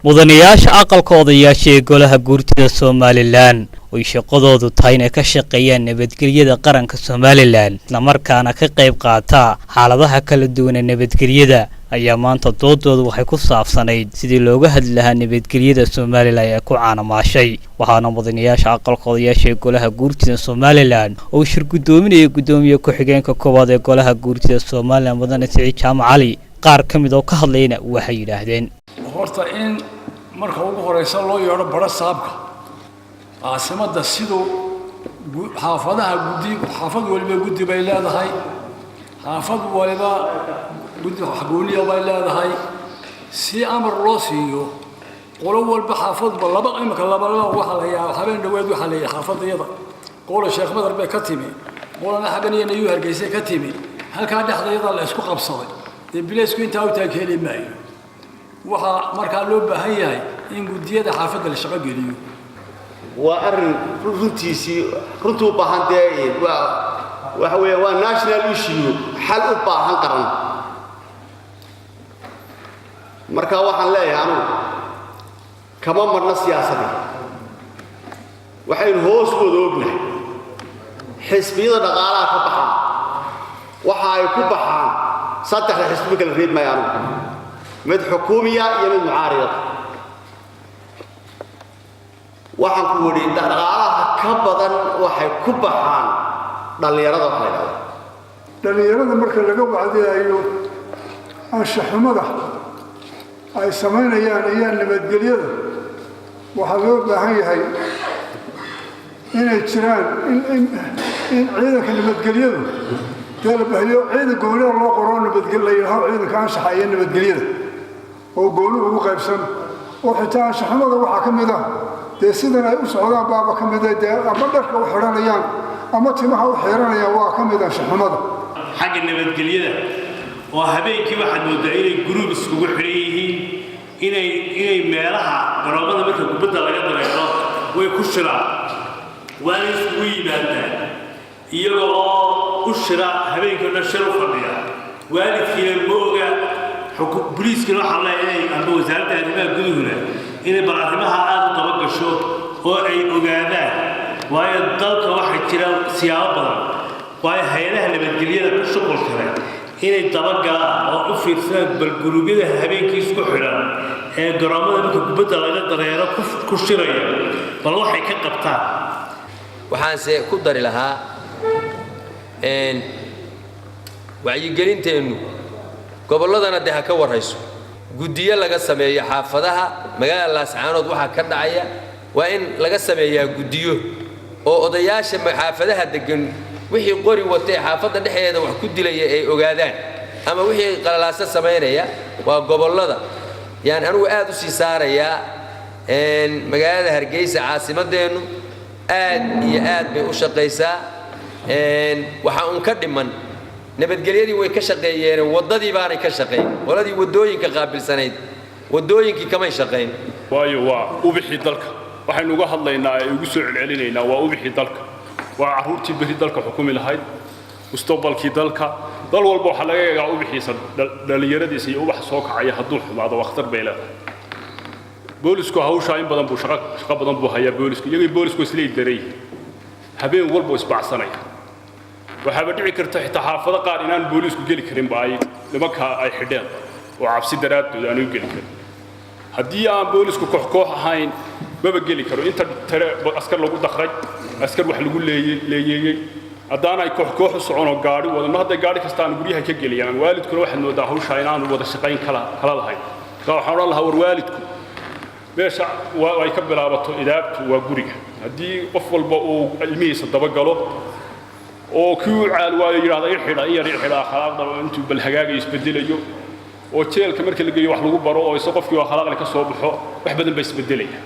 mudanayaasha aqalka odayaasha ee golaha guurtida Somaliland oo shaqadoodu tahay inay ka shaqeeyaan nabadgelyada qaranka Somaliland isla markaana ka qayb qaata xaaladaha kala duwan ee nabadgelyada ayaa maanta doodoodu waxay ku saabsanayd sidii looga hadli lahaa nabadgelyada Somaliland ee ku caanamaashay waxaana mudanayaasha aqalka odayaasha ee golaha guurtida Somaliland oo shir gudoominaya gudoomiye ku xigeenka koowaad ee golaha guurtida Somaliland mudane Siciid Jaamac Cali qaar kamid oo ka hadlayna waxay yiraahdeen horta in marka ugu horeysa loo yeero bara saabka caasimada sidoo xaafadaha xaafad waliba gudi bay leedahay xaafad waliba gudi xagooniya bay leedahay si amar loo siiyo qolo walba xaafad laba imka laba waxa la yaa habeen dhaweed waxa la yaa xaafadayada qolo Sheekh Madar bay ka timi qolana xaganiyana iyo Hargeysa ka timi halka dhaxdayada la isku qabsaday bileesku inta uu taageeli maayo waxa marka loo baahan yahay in gudiyada xaafadda la shaqo geliyo وأرن runtiisi runtu u baahan tahay waxa weeye waa national issue xal u baahan qaran marka waxaan leeyahay anu kama marna siyaasadda waxay hoos wada ognahay xisbiyada dhaqaalaha ka baxaan waxa ay ku baxaan saddex xisbi kala reed mayaan mid xukuumiya iyo mid mucaarida waxaan ku wadi dhaqaalaha ka badan waxay ku baxaan dhalinyarada dhalinyarada marka laga wacdiyo anshaxumada ay sameynayaan iyo nabadgelyada waxa loo baahan yahay inay jiraan in ciidanka nabadgelyadu dalbayo ciidan gobolada loo qoro nabadgelyo ciidanka anshaxa iyo nabadgelyada oo gooluhu ugu qaybsan oo xitaa anshaxumada waxa kamid ah sidan ay u socdaan baaba kamid ah ama dharka u xiranayaan ama timaha u xiranayaan waa kamid ah shaxumada xagga nabadgelyada oo habeenkii waxaad moodaa inay group iskugu xiran yihiin inay meelaha garoomada marka kubadda laga dareero way ku shiraan waana isugu yimaadaan iyagoo u shira habeenkii oo dhan shir u fadhiya waalidkiina ma oga booliiskana waxaa leeyahay amba wasaaradda arrimaha guduhuna inay baraarimaha aad u daba gasho oo ay ogaadaan waayo dalka waxa jira siyaabo badan waayo hay'adaha nabadgelyada ku shaqo kale inay daba galaan oo u fiirsadaan balgurubyada habeenkii isku xiran ee garoomada marka kubadda laga dareero ku shiraya bal waxay ka qabtaan waxaanse ku dari lahaa wacyigelinteenu gobolladana de ha ka warayso gudiyo laga sameeyo xaafadaha magaalada Laascaanood waxa ka dhacaya waa in laga sameeyaa gudiyo oo odayaasha xaafadaha degan wixii qori watay xaafada dhexdeeda wax ku dilaya ay ogaadaan ama wixii qalalaasa sameynaya waa gobollada yaan anigu aad u sii saaraya magaalada Hargeysa caasimadeenu aad iyo aad bay u shaqeysaa waxa uu ka dhiman nabadgelyadii way ka shaqeeyeen wadadii baanay ka shaqeeyeen waladii wadooyinka qaabilsanayd wadooyinkii kama shaqeyn waayo waa u bixi dalka waxaynu uga hadlaynaa ay ugu soo celcelinaynaa waa u bixi dalka waa caruurtii bari dalka xukumi lahayd mustaqbalkii dalka dal walba waxa laga yagaa u bixiisa dhalinyaradiisa iyo ubax soo kacaya hadduu xumaado waqtar bay leedahay boolisku hawsha in badan buu shaqo badan buu hayaa boolisku iyagoo boolisku isla daray habeen walba isbaacsanaya waxaa dhici karta xitaa xaafado qaar inaan boolisku geli karin ba ay nimanka ay xidheen oo cabsi daraadooda aan u geli karin haddii aan boolisku koox ahayn maba geli karo inta tare askar lagu dakhray askar wax lagu leeyay haddaan ay koox u socono gaari wadano hadday gaari kastaan guryaha ka geliyaan waalidkuna waxaad moodaa hawsha inaan wada shaqayn kala lahayn waxaan oran lahaa war waalidku meesha ay ka bilaabato idaabtu waa guriga haddii qof walba uu ilmihiisa daba galo oo kuu caal waa yiraahdo in xidha akhlaaqda intuu bal hagaaga isbedelayo oo jeelka markii la geeyo wax lagu baro oo isoo qofkii akhlaaqda ka soo baxo wax badan bay isbedelaya